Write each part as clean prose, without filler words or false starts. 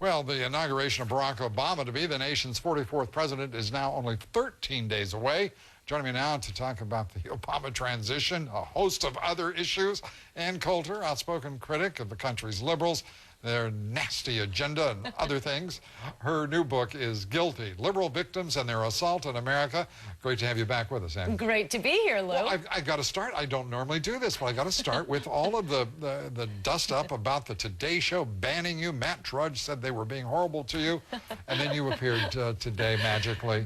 Well, the inauguration of Barack Obama to be the nation's 44th president is now only 13 days away. Joining me now to talk about the Obama transition, a host of other issues, Ann Coulter, outspoken critic of the country's liberals, their nasty agenda and other things. Her new book is Guilty: Liberal Victims and Their Assault on America. Great to have you back with us, Ann. Great to be here, Lou. Well, I got to start. I don't normally do this, but I got to start with all of the dust up about the Today Show banning you. Matt Drudge said they were being horrible to you, and then you appeared today magically.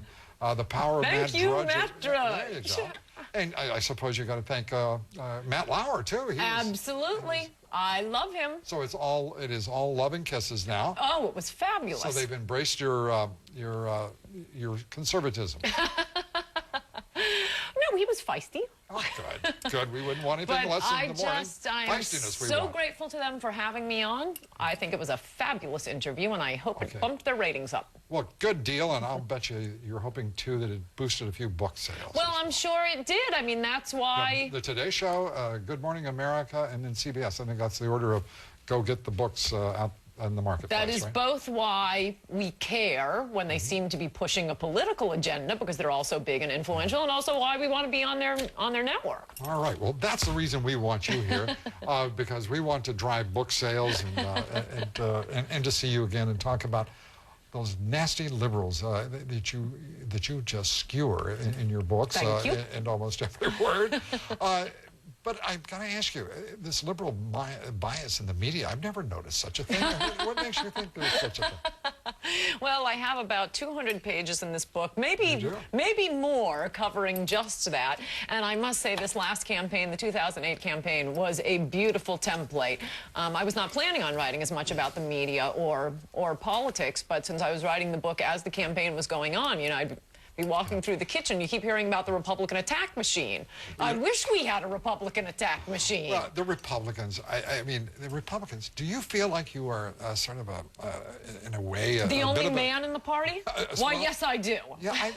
The power of Matt Drudge. Thank you, Matt Drudge. There you go. And I suppose you got to thank Matt Lauer too. Absolutely. I love him. So it is all love and kisses now. Oh, it was fabulous. So they've embraced your conservatism. No, he was feisty. Oh, good. We wouldn't want anything less in the morning. I am so grateful to them for having me on. I think it was a fabulous interview, and I hope it bumped their ratings up. Well, good deal, and I'll bet you're hoping, too, that it boosted a few book sales. Well, I'm sure it did. I mean, that's why... The Today Show, Good Morning America, and then CBS. I think that's the order of go get the books out in the marketplace. That is right? both why we care when they seem to be pushing a political agenda, because they're also big and influential, and also why we want to be on their network. All right. Well, that's the reason we want you here, because we want to drive book sales and to see you again and talk about those nasty liberals that you just skewer in your books. Thank you. And almost every word. But I've got to ask you, this liberal bias in the media, I've never noticed such a thing. What makes you think there's such a thing? Well, I have about 200 pages in this book, maybe more, covering just that. And I must say, this last campaign, the 2008 campaign, was a beautiful template. I was not planning on writing as much about the media or politics, but since I was writing the book as the campaign was going on, you know, I'd be walking through the kitchen, you keep hearing about the Republican attack machine. I wish we had a Republican attack machine. Well, the Republicans, I mean, the Republicans, do you feel like you are sort of in a way... the only man in the party? Why, yes, I do. Yeah,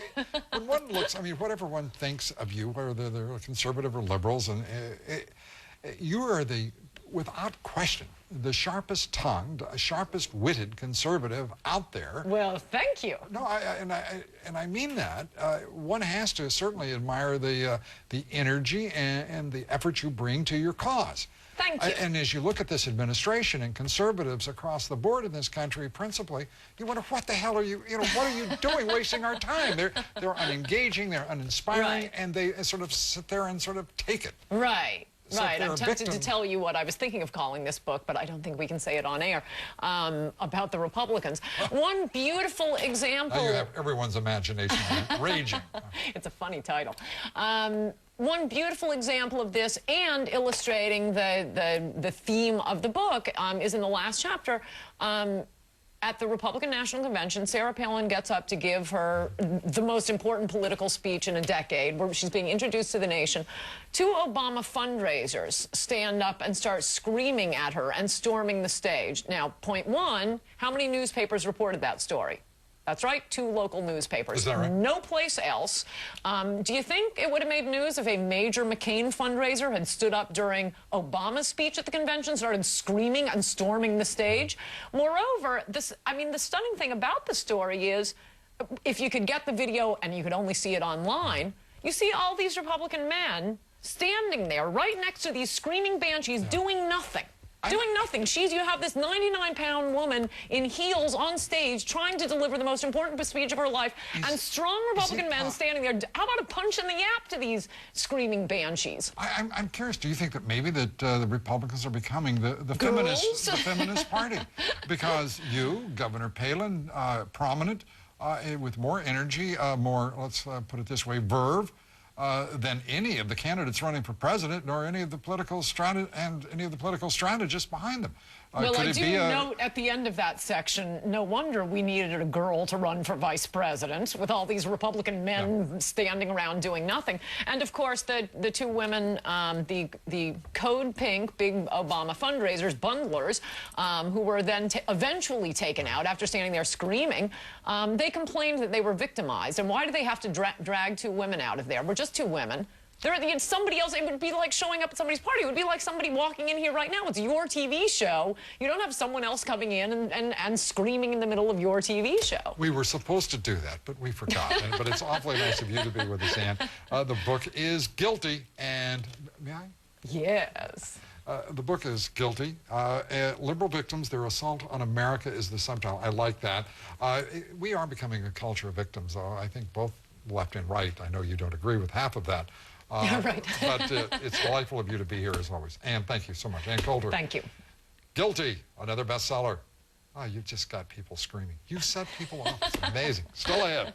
when one looks, I mean, whatever one thinks of you, whether they're conservative or liberals, and you are without question, the sharpest-tongued, sharpest-witted conservative out there. Well, thank you. No, I mean that. One has to certainly admire the energy and the effort you bring to your cause. Thank you. And as you look at this administration and conservatives across the board in this country, principally, you wonder, what the hell are you, what are you doing wasting our time? They're unengaging, they're uninspiring, and they sort of sit there and sort of take it. Right. So right, I'm tempted to tell you what I was thinking of calling this book, but I don't think we can say it on air, about the Republicans. One beautiful example... Now you have everyone's imagination raging. It's a funny title. One beautiful example of this, and illustrating the theme of the book, is in the last chapter. At the Republican National Convention, Sarah Palin gets up to give the most important political speech in a decade, where she's being introduced to the nation. Two Obama fundraisers stand up and start screaming at her and storming the stage. Now, point one, how many newspapers reported that story? That's right, 2 local newspapers. Is that right? No place else. Do you think it would have made news if a major McCain fundraiser had stood up during Obama's speech at the convention, started screaming and storming the stage? Moreover, the stunning thing about the story is, if you could get the video and you could only see it online, you see all these Republican men standing there right next to these screaming banshees doing nothing. Doing nothing. You have this 99-pound woman in heels on stage trying to deliver the most important speech of her life, and strong Republican men standing there. How about a punch in the yap to these screaming banshees? I'm curious, do you think that maybe that the Republicans are becoming the feminist party? Because you, Governor Palin, prominent, with more energy, more, let's put it this way, verve, than any of the candidates running for president, nor any of the political strategists behind them. Well, I do note at the end of that section, no wonder we needed a girl to run for vice president, with all these Republican men standing around doing nothing. And of course, the 2 women, the Code Pink, big Obama fundraisers, bundlers, who were then eventually taken out after standing there screaming, they complained that they were victimized. And why do they have to drag 2 women out of there? We're just 2 women. Somebody else, it would be like showing up at somebody's party. It would be like somebody walking in here right now. It's your TV show. You don't have someone else coming in and screaming in the middle of your TV show. We were supposed to do that, but we forgot. But it's awfully nice of you to be with us, Ann. The book is Guilty, and may I? Yes. The book is Guilty. Liberal Victims, Their Assault on America is the subtitle. I like that. We are becoming a culture of victims, though. I think both left and right. I know you don't agree with half of that. Right. But it's delightful of you to be here as always. Ann, thank you so much. Ann Coulter. Thank you. Guilty, another bestseller. Oh, you just got people screaming. You set people off. It's amazing. Still ahead.